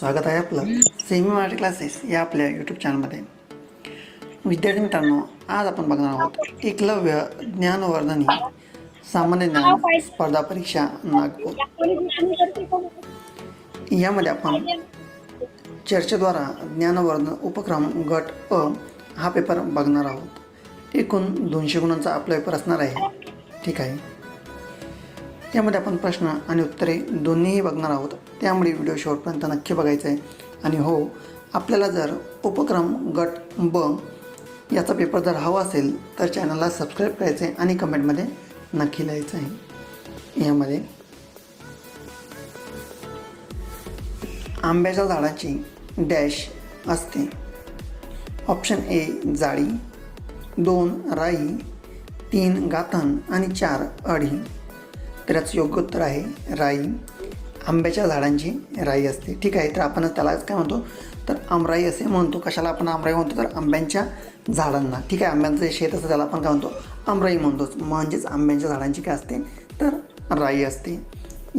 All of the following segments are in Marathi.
स्वागत आहे आपलं सेमी मराठी क्लासेस या आपल्या यूट्यूब चॅनलमध्ये. विद्यार्थी मित्रांनो, आज आपण बघणार आहोत एकलव्य ज्ञानवर्धनी सामान्य ज्ञान स्पर्धा परीक्षा नागपूर. यामध्ये आपण चर्चेद्वारा ज्ञानवर्धन उपक्रम गट अ हा पेपर बघणार आहोत. एकूण 200 गुणांचा आपला पेपर असणार आहे. ठीक आहे. यामध्ये आपण प्रश्न आणि उत्तरे दोन्हीही बघणार आहोत, त्यामुळे व्हिडिओ शेवटपर्यंत नक्की बघायचं आहे. आणि हो, आपल्याला जर उपक्रम गट ब याचा पेपर जर हवा असेल तर चॅनलला सबस्क्राईब करायचं आहे आणि कमेंटमध्ये नक्की लिहायचं आहे. यामध्ये आंब्याच्या झाडाची डॅश असते. ऑप्शन ए जाळी, 2 राई, 3 गाथण आणि 4 अढी. तर याचं योग्य उत्तर आहे राई. आंब्याच्या झाडांची राई असते. ठीक आहे. तर आपण त्यालाच काय म्हणतो तर आमराई असे म्हणतो. कशाला आपण आमराई म्हणतो तर आंब्यांच्या झाडांना. ठीक आहे. आंब्यांचं जे शेत असतं त्याला आपण काय म्हणतो आमराई म्हणतोच. म्हणजेच आंब्यांच्या झाडांची काय असते तर राई असते.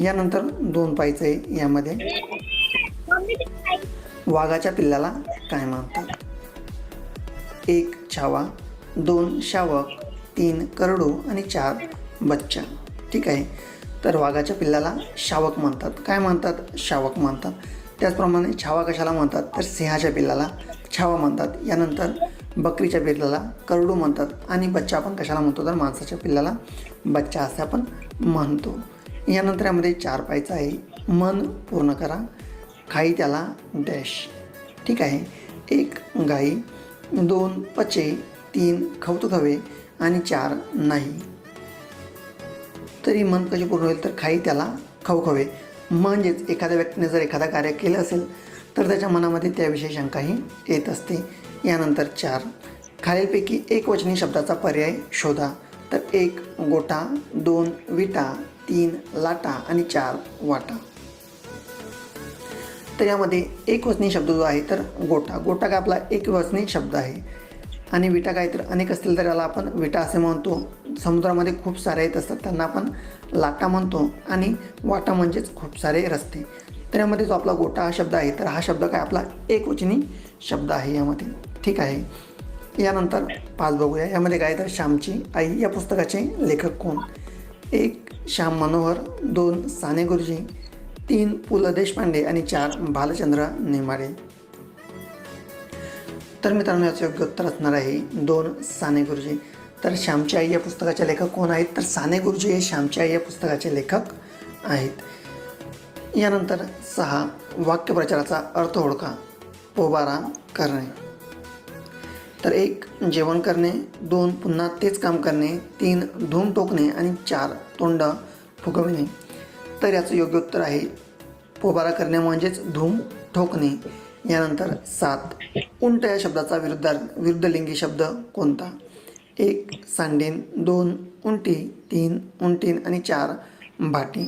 यानंतर 2 पाहायचं आहे. यामध्ये वाघाच्या पिल्लाला काय म्हणतात? 1 छावा, 2 शावक, 3 करडू आणि 4 बच्चा. ठीक आहे. तर वाघाच्या पिल्लाला शावक म्हणतात. काय म्हणतात? शावक म्हणतात. त्याचप्रमाणे छावा कशाला म्हणतात तर सिंहाच्या पिल्लाला छावा म्हणतात. यानंतर बकरीच्या पिल्लाला करडू म्हणतात. आणि बच्चा आपण कशाला म्हणतो तर माणसाच्या पिल्लाला बच्चा असे आपण म्हणतो. यानंतर यामध्ये 4 पाहायचं आहे. मन पूर्ण करा. खाई त्याला डॅश. ठीक आहे. 1 गाई, 2 पचे, 3 कौतुक हवे आणि 4 नाही. तरी मन कशी पूर्ण होईल तर खाई त्याला खाऊ हवे. म्हणजेच एखाद्या व्यक्तीने जर एखादा कार्य केलं असेल तर त्याच्या मनामध्ये त्याविषयी शंकाही येत असते. यानंतर 4 खालीलपैकी एकवचनी शब्दाचा पर्याय शोधा. तर 1 गोटा, 2 विटा, 3 लाटा आणि 4 वाटा. तर यामध्ये एकवचनी शब्द जो आहे तर गोटा. गोटा काय आपला एकवचनी शब्द आहे. आणि विटा काय तर अनेक असतील तर याला आपण विटा असे म्हणतो. समुद्रामध्ये खूप सारे येत असतात त्यांना आपण लाटा म्हणतो. आणि वाटा म्हणजेच खूप सारे रस्ते. तर यामध्ये जो आपला गोटा हा शब्द आहे तर हा शब्द काय आपला एकवचनी शब्द आहे यामध्ये. ठीक आहे. यानंतर 5 बघूया. यामध्ये काय तर श्यामची आई या पुस्तकाचे लेखक कोण? 1 श्याम मनोहर, 2 साने गुरुजी, 3 पु ल देशपांडे आणि 4 भालचंद्र नेमाडे. तर मित्रांनो याचं योग्य उत्तर असणार आहे 2 साने गुरुजी. तर श्यामची आई या पुस्तकाचे लेखक कोण आहेत तर साने गुरुजी हे श्यामची आई या पुस्तकाचे लेखक आहेत. यानंतर 6 वाक्यप्रचाराचा अर्थ ओळखा. पोबारा करणे. तर 1 जेवण करणे, 2 पुन्हा तेच काम करणे, 3 धूम टोकणे आणि 4 तोंड फुगविणे. तर याचं योग्य उत्तर आहे पोबारा करणे म्हणजेच धूम ठोकणे. यानंतर 7 उंट या शब्दाचा विरुद्धलिंगी शब्द कोणता? 1 सांडीन, 2 उंटी, 3 उंटीन आणि 4 भाटी.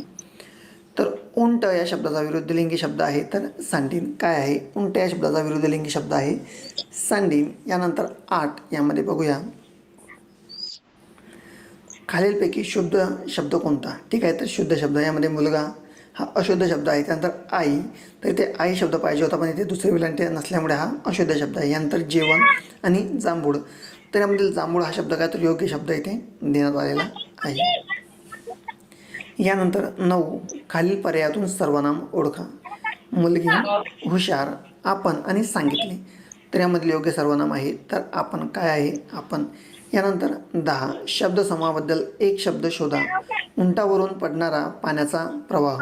तर उंट या शब्दाचा विरुद्धलिंगी शब्द आहे तर सांडीन. काय आहे? उंट या शब्दाचा विरुद्धलिंगी शब्द आहे सांडीन. यानंतर 8 यामध्ये बघूया. खालीलपैकी शुद्ध शब्द कोणता? ठीक आहे. तर शुद्ध शब्द यामध्ये मुलगा हा अशुद्ध शब्द आहे. त्यानंतर आई, तर इथे आई शब्द पाहिजे होता पण इथे दुसरे विलांटी नसल्यामुळे हा अशुद्ध शब्द आहे. यानंतर जेवण आणि जांभूळ, तर यामधील जांभूळ हा शब्द काय तर योग्य शब्द इथे देण्यात आलेला आहे. यानंतर 9 खालील पर्यायातून सर्वनाम ओळखा. मुलगी, हुशार, आपण आणि सांगितले. तर यामधील योग्य सर्वनाम आहे तर आपण काय आहे? आपण. यानंतर 10 शब्दसमूहाबद्दल एक शब्द शोधा. उंटावरून पडणारा पाण्याचा प्रवाह.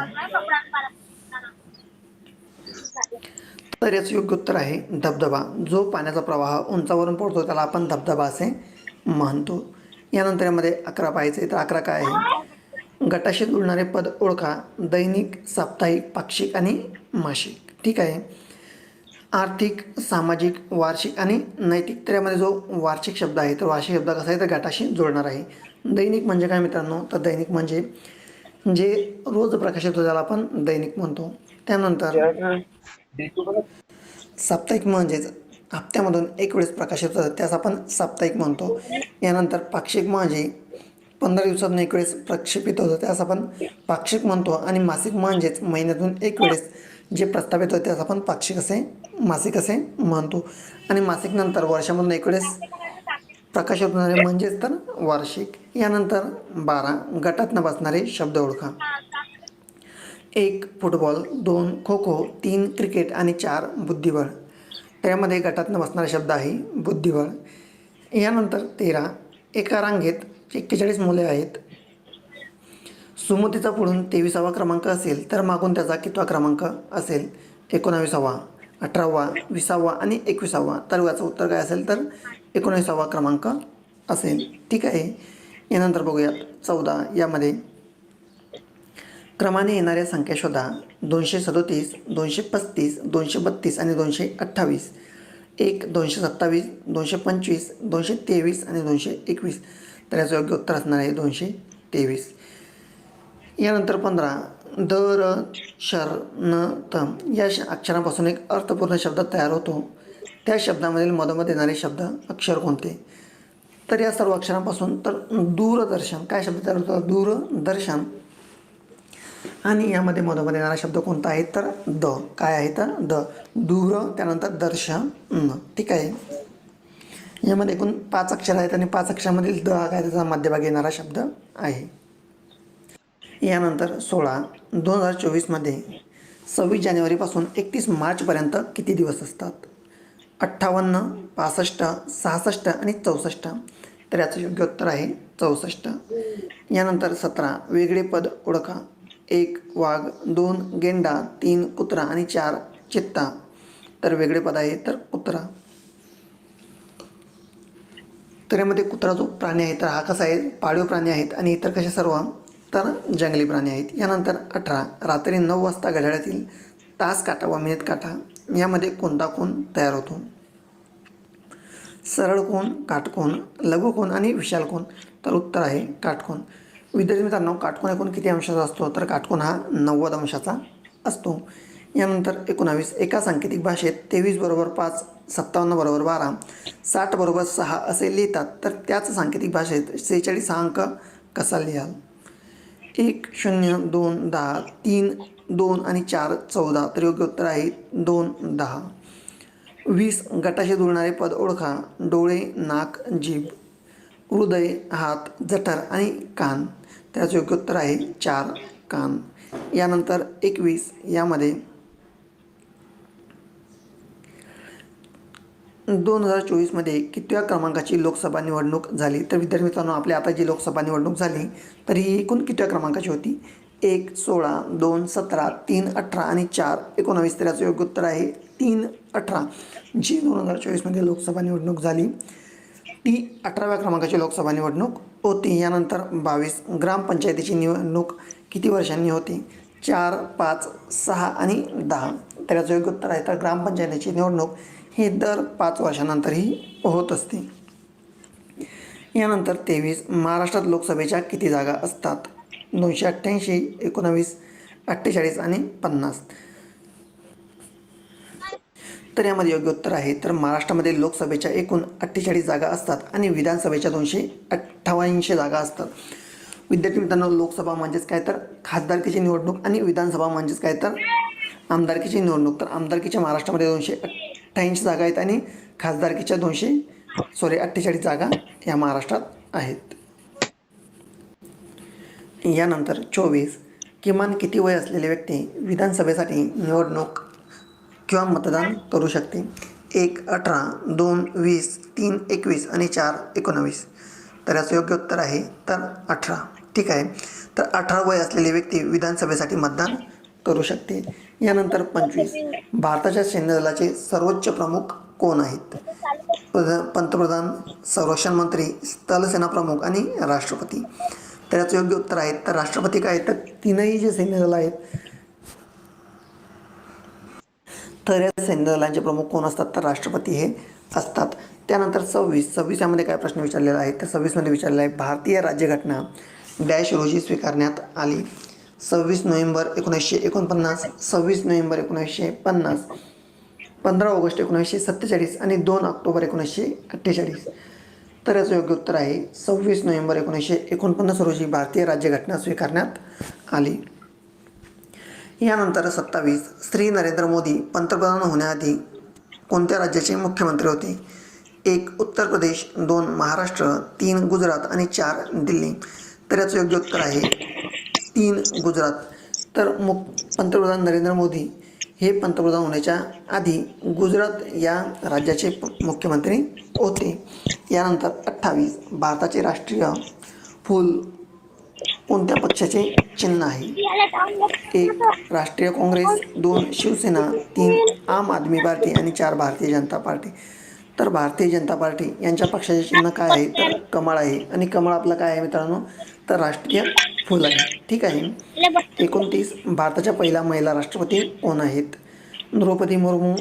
तर याचं योग्य उत्तर आहे धबधबा. जो पाण्याचा प्रवाह उंचावरून पडतो त्याला आपण धबधबा असे म्हणतो. यानंतर यामध्ये 11 पाहायचे तर 11 काय आहे? गटाशी जुळणारे पद ओळखा. दैनिक, साप्ताहिक, पाक्षिक आणि मासिक. ठीक आहे. आर्थिक, सामाजिक, वार्षिक आणि नैतिक. तर यामध्ये जो वार्षिक शब्द आहे तर वार्षिक शब्द कसा आहे तर गटाशी जोडणार आहे. दैनिक म्हणजे काय मित्रांनो तर दैनिक म्हणजे जे रोज प्रकाशित होतं त्याला आपण दैनिक म्हणतो. त्यानंतर साप्ताहिक म्हणजेच हप्त्यामधून एक वेळेस प्रकाशित होतं त्यास आपण साप्ताहिक म्हणतो. यानंतर पाक्षिक म्हणजे 15 दिवसातून एक वेळेस प्रक्षेपित होतं त्यास आपण पाक्षिक म्हणतो. आणि मासिक म्हणजेच महिन्यातून एक वेळेस जे प्रस्थापित होते त्यास आपण पाक्षिक असे मासिक असे म्हणतो. आणि मासिक नंतर वर्षामधून 1 वेळेस प्रकाशित होणारे म्हणजेच तर वार्षिक. यानंतर 12 गटातनं बसणारे शब्द ओळखा. 1 फुटबॉल, 2 खो खो, 3 क्रिकेट आणि 4 बुद्धिबळ. त्यामध्ये गटातनं बसणारा शब्द आहे बुद्धिबळ. यानंतर 13 एका रांगेत 41 मुले आहेत. सुमतीचा पुढून 23वा क्रमांक असेल तर मागून त्याचा कितवा क्रमांक असेल? 19वा, 18वा, 20वा आणि 21वा. तर याचं उत्तर काय असेल तर 19वा क्रमांक असेल. ठीक आहे. यानंतर बघूयात 14 यामध्ये क्रमाने येणाऱ्या संख्या शोधा. 237, 235, 232 आणि 228. 1 227, 225, 223 आणि 221. तर याचं योग्य उत्तर असणार आहे 223. यानंतर 15 द र शर न त या अक्षरापासून एक अर्थपूर्ण शब्द तयार होतो. त्या शब्दामधील मधोमध येणारे शब्द अक्षर कोणते? तर या सर्व अक्षरांपासून तर दूरदर्शन काय शब्द तयार होतो? दूरदर्शन. आणि यामध्ये मधोमध येणारा शब्द कोणता आहे तर द. काय आहे तर द. दूर त्यानंतर दर्शन. ठीक आहे. यामध्ये एकूण 5 अक्षर आहेत आणि 5 अक्षरामधील द हा काय त्याचा मध्यभागी येणारा शब्द आहे. यानंतर 16 2024मध्ये 26 जानेवारीपासून 31 मार्चपर्यंत किती दिवस असतात? 58, 65, 66 आणि 64. तर याचं योग्य उत्तर आहे 64. यानंतर 17 वेगळे पद ओळखा. 1 वाघ, 2 गेंडा, 3 कुत्रा आणि 4 चित्ता. तर वेगळे पद आहे तर कुत्रा. तर यामध्ये कुत्रा जो प्राणी आहे तर हा कसा आहे? पाळीव प्राणी आहेत आणि इतर कसे सर्व तर जंगली प्राणी आहेत. यानंतर 18 रात्री 9 वाजता घड्याळातील तास काटा व मिनिट काटा यामध्ये कोणता कोण तयार होतो? सरळ कोण, काटकोन, लघुकोन आणि विशाल कोन. तर उत्तर आहे काटकोन. विद्यार्थी मित्रांनो, काटकोन एकूण किती अंशाचा असतो? तर काटकोन हा 90 अंशाचा असतो. यानंतर 19 एका सांकेतिक भाषेत 23 बरोबर 5, 57 बरोबर 12, 60 बरोबर 6 असे लिहितात. तर त्याच सांकेतिक भाषेत 46 हा अंक कसा लिहाल? 1 0 2 10 3 2 आणि 4 14. तर योग्य उत्तर आहे 2 10. 20 गटाशी जुळणारे पद ओळखा. डोळे, नाक, जीभ, हृदय, हात, जठर आणि कान. त्याचं योग्य उत्तर आहे 4 कान. यानंतर 21 यामध्ये 2024मध्ये कितव्या क्रमांकाची लोकसभा निवडणूक झाली? तर विद्यार्थी मित्रांनो, आपल्या आता जी लोकसभा निवडणूक झाली तर ही एकूण कितव्या क्रमांकाची होती? 1 16, 2 17, 3 18 आणि 4 19. तर याचं योग्य उत्तर आहे 3 18. जी 2024मध्ये लोकसभा निवडणूक झाली ती 18व्या क्रमांकाची लोकसभा निवडणूक होती. यानंतर 22 ग्रामपंचायतीची निवडणूक किती वर्षांनी होती? 4 5 6 आणि 10. तर याचं योग्य उत्तर आहे तर ग्रामपंचायतीची निवडणूक ही दर 5 वर्षानंतरही होत असते. यानंतर 23 महाराष्ट्रात लोकसभेच्या किती जागा असतात? 288, 19, 48 आणि 50. तर यामध्ये योग्य उत्तर आहे तर महाराष्ट्रामध्ये लोकसभेच्या एकूण 48 जागा असतात आणि विधानसभेच्या 288 जागा असतात. विद्यार्थी मित्रांनो, लोकसभा म्हणजेच काय तर खासदारकीची निवडणूक आणि विधानसभा म्हणजेच काय तर आमदारकीची निवडणूक. तर आमदारकीच्या महाराष्ट्रामध्ये 288 जागा आहेत आणि खासदारकीच्या 48 जागा या महाराष्ट्रात आहेत. यानंतर 24 किमान किती वय असलेली व्यक्ती विधानसभेसाठी निवडणूक किंवा मतदान करू शकते? 1 18, 2 20, 3 21 आणि 4 19. तर याचं योग्य उत्तर आहे तर 18. ठीक आहे. तर 18 वय असलेली व्यक्ती विधानसभेसाठी मतदान करू शकते. यानंतर 25 भारताच्या सैन्य दलाचे सर्वोच्च प्रमुख कोण आहेत? पंतप्रधान, संरक्षण मंत्री, स्थलसेना प्रमुख आणि राष्ट्रपती. तर याचं योग्य उत्तर आहे तर राष्ट्रपती. काय तर तीनही जे सैन्य दल आहेत तर या सैन्य दलांचे प्रमुख कोण असतात? तर राष्ट्रपती हे असतात. त्यानंतर 26 यामध्ये काय प्रश्न विचारलेला आहे तर 26मध्ये विचारलेला आहे भारतीय राज्यघटना डॅश रोजी स्वीकारण्यात आली? 26 नोव्हेंबर 1949, 26 नोव्हेंबर 1950, 15 ऑगस्ट 1947 आणि 2 ऑक्टोबर 1948. तर याचं योग्य उत्तर आहे 26 नोव्हेंबर 1949 रोजी भारतीय राज्यघटना स्वीकारण्यात आली. यानंतर 27 श्री नरेंद्र मोदी पंतप्रधान होण्याआधी कोणत्या राज्याचे मुख्यमंत्री होते? 1 उत्तर प्रदेश, 2 महाराष्ट्र, 3 गुजरात आणि 4 दिल्ली. तर याचं योग्य उत्तर आहे 3 गुजरात. तर पंतप्रधान नरेंद्र मोदी हे पंतप्रधान होण्याच्या आधी गुजरात या राज्याचे मुख्यमंत्री होते. यानंतर 28 भारताचे राष्ट्रीय फूल कोणत्या पक्षाचे चिन्ह आहे? 1 राष्ट्रीय काँग्रेस, 2 शिवसेना, 3 आम आदमी पार्टी आणि 4 भारतीय जनता पार्टी. तर भारतीय जनता पार्टी यांच्या पक्षाचे चिन्ह काय आहे? तर कमळ आहे. आणि कमळ आपलं काय आहे मित्रांनो? तर राष्ट्रीय फूल आहे. ठीक आहे. 29 भारताच्या पहिल्या महिला राष्ट्रपती कोण आहेत? द्रौपदी मुर्मू,